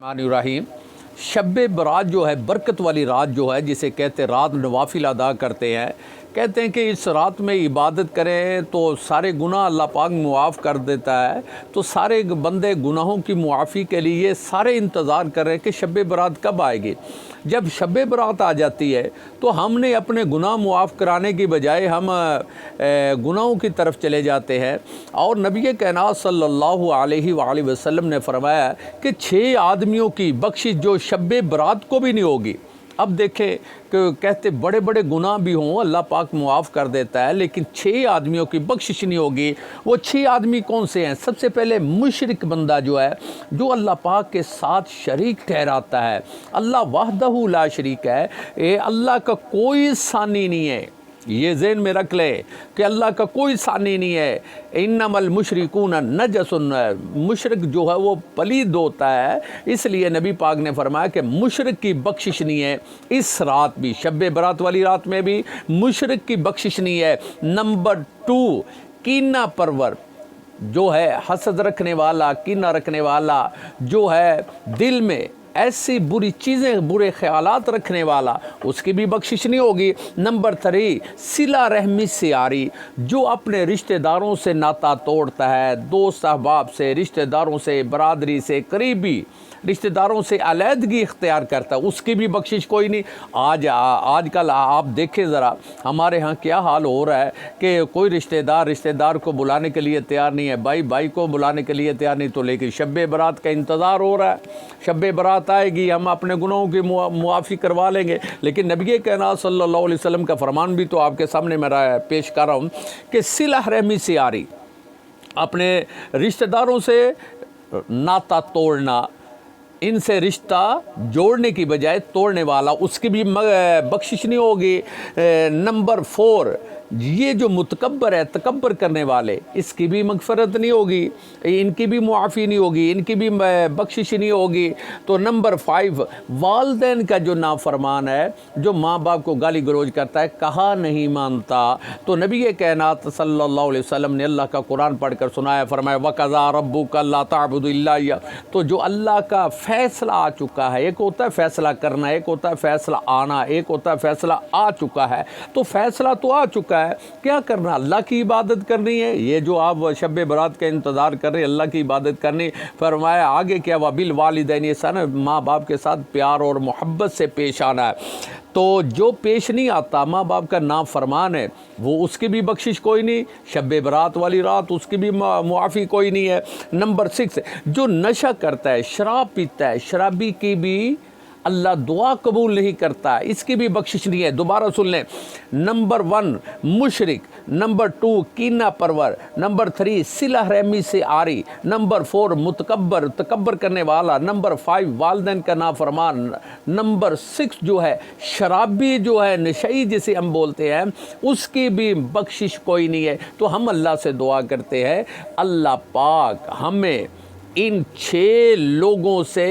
रहीम। शब बरात जो है बरकत वाली रात जो है, जिसे कहते हैं रात नवाफिल अदा करते हैं। कहते हैं कि इस रात में इबादत करें तो सारे गुनाह अल्लाह पाक मुआफ़ कर देता है। तो सारे बंदे गुनाहों की मुआफ़ी के लिए सारे इंतज़ार कर रहे हैं कि शब बरात कब आएगी। जब शब बरात आ जाती है तो हमने अपने गुनाह मुआफ़ कराने की बजाय हम गुनाहों की तरफ चले जाते हैं। और नबी कायनात सल्लल्लाहु अलैहि वसल्लम ने फरमाया कि 6 आदमियों की बख्शिश जो शब बरात को भी नहीं होगी। अब देखें कि कहते बड़े बड़े गुनाह भी हों अल्लाह पाक मुआफ़ कर देता है, लेकिन 6 आदमियों की बख्शिश नहीं होगी। वो 6 आदमी कौन से हैं? सबसे पहले मुशरिक बंदा जो है, जो अल्लाह पाक के साथ शरीक ठहराता है। अल्लाह वहदहू ला शरीक है, ये अल्लाह का कोई सानी नहीं है। ये ज़हन में रख ले कि अल्लाह का कोई सानी नहीं है। इन्नमल मुशरिकून नजसुन, मुशरिक जो है वो पलीद होता है। इसलिए नबी पाक ने फरमाया कि मुशरिक की बख्शिश नहीं है। इस रात भी, शब बरात वाली रात में भी मुशरिक की बख्शिश नहीं है। नंबर 2, कीना परवर जो है, हसद रखने वाला, कीना रखने वाला जो है, दिल में ऐसी बुरी चीज़ें, बुरे ख्यालात रखने वाला, उसकी भी बख्शिश नहीं होगी। नंबर 3, सिला रहमी से यारी, जो अपने रिश्तेदारों से नाता तोड़ता है, दोस्त अहबाब से, रिश्तेदारों से, बरादरी से, करीबी रिश्तेदारों से अलहदगी इख्तियार करता है, उसकी भी बख्शिश कोई नहीं। आजकल आप देखें ज़रा हमारे यहाँ क्या हाल हो रहा है कि कोई रिश्तेदार को बुलाने के लिए तैयार नहीं है, भाई को बुलाने के लिए तैयार नहीं। तो लेकिन शब बरात का इंतज़ार हो रहा है, शब बरात आएगी, हम अपने गुनाहों की मुआफ़ी करवा लेंगे। लेकिन नबी कायनात सल्लल्लाहु अलैहि वसल्लम का फरमान भी तो आपके सामने मेरा पेश कर रहा हूँ कि सिला रहमी से यारी, अपने रिश्तेदारों से नाता तोड़ना, इनसे रिश्ता जोड़ने की बजाय तोड़ने वाला, उसकी भी बख्शिश नहीं होगी। नंबर 4, ये जो मुतकब्बर है, तकब्बर करने वाले, इसकी भी मगफरत नहीं होगी, इनकी भी मुआफ़ी नहीं होगी, इनकी भी बख्शिश नहीं होगी। तो नंबर 5, वालदैन का जो नाफरमान है, जो माँ बाप को गाली गलौज करता है, कहा नहीं मानता। तो नबी कायनात सल्लल्लाहु अलैहि वसल्लम ने अल्लाह का कुरान पढ़कर सुनाया, फरमाया वक़ज़ा रब्बुका अल्ला ताबुदु इल्ला इय्याह। तो जो अल्लाह का फ़ैसला आ चुका है, एक होता है फ़ैसला करना, एक होता है फ़ैसला आना, एक होता है फ़ैसला आ चुका है। तो फ़ैसला तो आ चुका है, क्या करना? अल्लाह की इबादत करनी है। ये जो आप शब बरात का इंतज़ार कर रहे हैं, अल्लाह की इबादत करनी। फरमाया आगे क्या, वबिल वालिदैन ihsan, माँ बाप के साथ प्यार और मोहब्बत से पेश आना है। तो जो पेश नहीं आता, माँ बाप का नाफरमान है, वो उसकी भी बख्शिश कोई नहीं। शब बरात वाली रात उसकी भी मुआफ़ी कोई नहीं है। नंबर 6, जो नशा करता है, शराब पीता है, शराबी की भी अल्लाह दुआ कबूल नहीं करता, इसकी भी बख्शिश नहीं है। दोबारा सुन लें। नंबर 1 मुशरिक, नंबर 2 कीना परवर, नंबर 3 सिला रहमी से आरी, नंबर 4 मुतकब्बर, तकब्बर करने वाला, नंबर 5 वालिदैन का नाफरमान, नंबर 6 जो है शराबी, जो है नशई जिसे हम बोलते हैं, उसकी भी बख्शिश कोई नहीं है। तो हम अल्लाह से दुआ करते हैं, अल्लाह पाक हमें इन 6 लोगों से